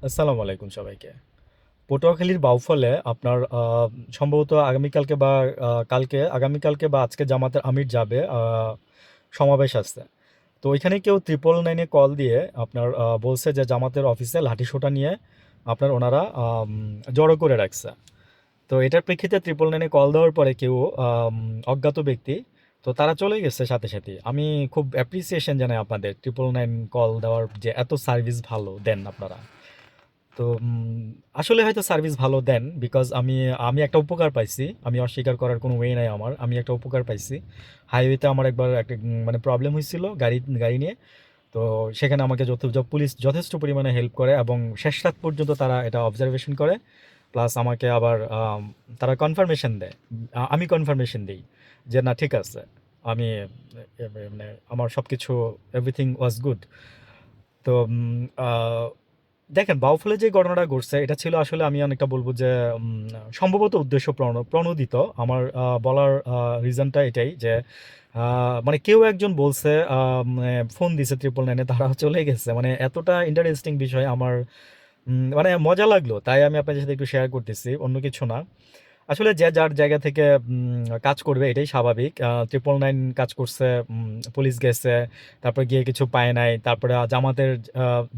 আসসালামু আলাইকুম সবাইকে। পটুয়াখালীর বাউফলে আপনার সম্ভবত আগামীকালকে বা আগামীকালকে বা আজকে জামাতের আমির যাবে, সমাবেশ আছে। তো ওইখানে কেউ 999-এ কল দিয়ে আপনার বলছে যে জামাতের অফিসে লাঠিসোঁটা নিয়ে আপনার ওনারা জড়ো করে রাখছে। তো এটার প্রেক্ষিতে 999-এ কল দেওয়ার পরে কেউ অজ্ঞাত ব্যক্তি, তো তারা চলে গেছে সাথে সাথে। আমি খুব অ্যাপ্রিসিয়েশন জানাই আপনাদের, 999 কল দেওয়ার যে এত সার্ভিস ভালো দেন আপনারা। তো আসলে হয়তো সার্ভিস ভালো দেন বিকজ আমি আমি একটা উপকার পাইছি। আমি অস্বীকার করার কোনো ওয়ে নাই আমার। আমি একটা উপকার পাইছি। হাইওয়েতে আমার একবার একটা মানে প্রবলেম হয়েছিল গাড়ি গাড়ি নিয়ে। তো সেখানে আমাকে পুলিশ যথেষ্ট পরিমাণে হেল্প করে এবং শেষ রাত পর্যন্ত তারা এটা অবজারভেশন করে। প্লাস আমাকে আবার তারা কনফার্মেশন দেয়। আমি কনফার্মেশন দিই যে না ঠিক আছে। আমি মানে আমার সব কিছু এভরিথিং ওয়াজ গুড। তো দেখেন বাউফলে যে ঘটনাটা ঘটছে এটা ছিল আসলে আমি অনেকটা বলবো যে সম্ভবত উদ্দেশ্য প্রণোদিত। আমার বলার রিজনটা এটাই যে মানে কেউ একজন বলছে, মানে ফোন দিছে 999-এ, তারা চলে গেছে। মানে এতটা ইন্টারেস্টিং বিষয় আমার, মানে মজা লাগলো, তাই আমি আপনাদের সাথে একটু শেয়ার করতেছি, অন্য কিছু না। আসলে যে যার জায়গা থেকে কাজ করবে এটাই স্বাভাবিক। 999 কাজ করছে, পুলিশ গেছে, তারপর গিয়ে কিছু পায় নাই। তারপরে জামাতের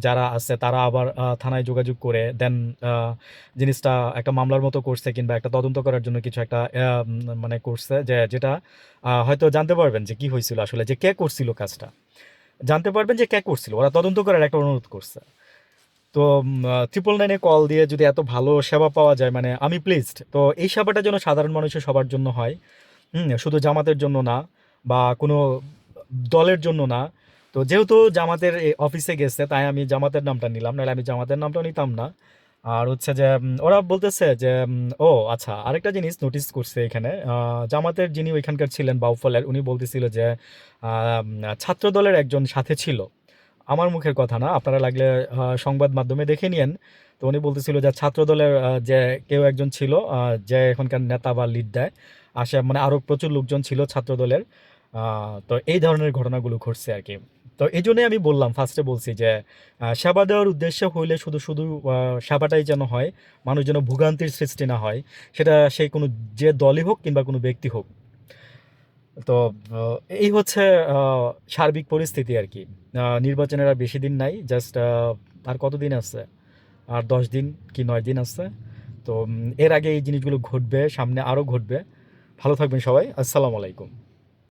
যারা আছে তারা আবার থানায় যোগাযোগ করে দেন জিনিসটা একটা মামলার মতো করছে কিংবা একটা তদন্ত করার জন্য কিছু একটা মানে করছে যে যেটা হয়তো জানতে পারবেন যে কি হয়েছিল আসলে, যে কে করছিল কাজটা। জানতে পারবেন যে কে করছিল, ওরা তদন্ত করার একটা অনুরোধ করছে। তো 999-এ কল দিয়ে যদি এত ভালো সেবা পাওয়া যায়, মানে আমি প্লিজড। তো এই সেবাটা যেন সাধারণ মানুষের সবার জন্য হয়, শুধু জামাতের জন্য না বা কোনো দলের জন্য না। তো যেহেতু জামাতের অফিসে গেছে তাই আমি জামাতের নামটা নিলাম, নাহলে আমি জামাতের নামটাও নিতাম না। আর হচ্ছে যে ওরা বলতেছে যে ও আচ্ছা, আরেকটা জিনিস নোটিস করছে এখানে, জামাতের যিনি ওইখানকার ছিলেন বাউফলের, উনি বলতেছিল যে ছাত্র দলের একজন সাথে ছিল। আমার মুখের কথা না, আপনারা লাগলে সংবাদ মাধ্যমে দেখে নিয়েন। তো উনি বলতেছিল যে ছাত্রদলের যে কেউ একজন ছিল, যে এখনকার নেতা বা লিড দেয় আসে, মানে আরও প্রচুর লোকজন ছিল ছাত্রদলের। তো এই ধরনের ঘটনাগুলো ঘটছে আর কি। তো এই জন্যই আমি বললাম, ফার্স্টে বলছি যে সেবা দেওয়ার উদ্দেশ্য হইলে শুধু শুধু সেবাটাই যেন হয়, মানুষ যেন ভোগান্তির সৃষ্টি না হয়। সেটা সে কোনো যে দলই হোক কিংবা কোনো ব্যক্তি হোক। তো এই হচ্ছে সার্বিক পরিস্থিতি আর কি। নির্বাচনের আর বেশি দিন নাই, জাস্ট আর কতদিন আছে, আর 10 দিন কি 9 দিন আছে। তো এর আগে এই জিনিসগুলো ঘটবে, সামনে আরও ঘটবে। ভালো থাকবেন সবাই, আসসালামু আলাইকুম।